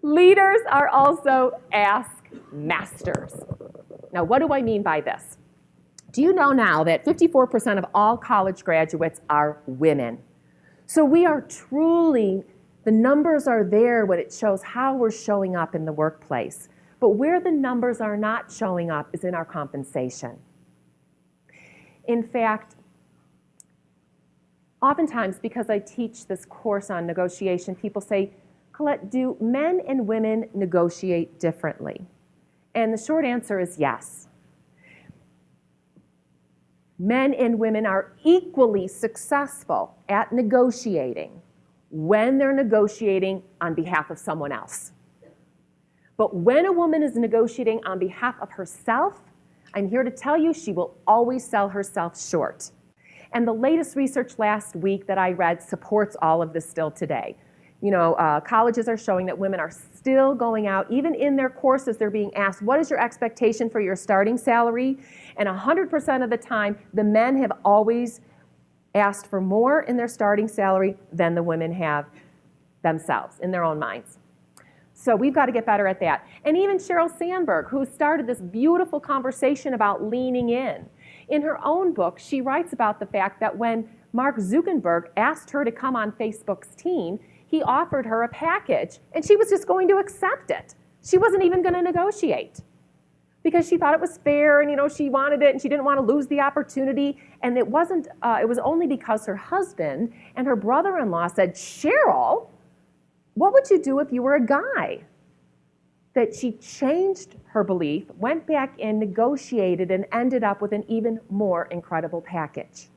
Leaders are also ask masters. Now, what do I mean by this? Do you know now that 54% of all college graduates are women? So we are truly, the numbers are there when it shows how we're showing up in the workplace. But where the numbers are not showing up is in our compensation. In fact, oftentimes, because I teach this course on negotiation, people say, Colette, do men and women negotiate differently? And the short answer is yes. Men and women are equally successful at negotiating when they're negotiating on behalf of someone else. But when a woman is negotiating on behalf of herself, I'm here to tell you she will always sell herself short. And the latest research last week that I read supports all of this still today. You know, colleges are showing that women are still going out, even in their courses, they're being asked, what is your expectation for your starting salary? And 100% of the time, the men have always asked for more in their starting salary than the women have themselves in their own minds. So we've got to get better at that. And even Sheryl Sandberg, who started this beautiful conversation about leaning in her own book, she writes about the fact that when Mark Zuckerberg asked her to come on Facebook's team, he offered her a package, and she was just going to accept it. She wasn't even going to negotiate because she thought it was fair, and she wanted it, and she didn't want to lose the opportunity. And it wasn't. It was only because her husband and her brother-in-law said, "Sheryl, what would you do if you were a guy?" That she changed her belief, went back and negotiated, and ended up with an even more incredible package.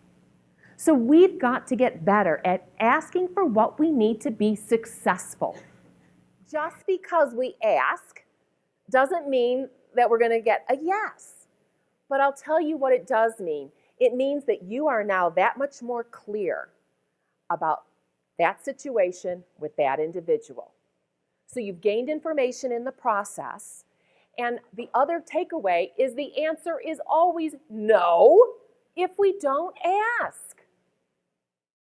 So we've got to get better at asking for what we need to be successful. Just because we ask doesn't mean that we're going to get a yes. But I'll tell you what it does mean. It means that you are now that much more clear about that situation with that individual. So you've gained information in the process. And the other takeaway is the answer is always no if we don't ask.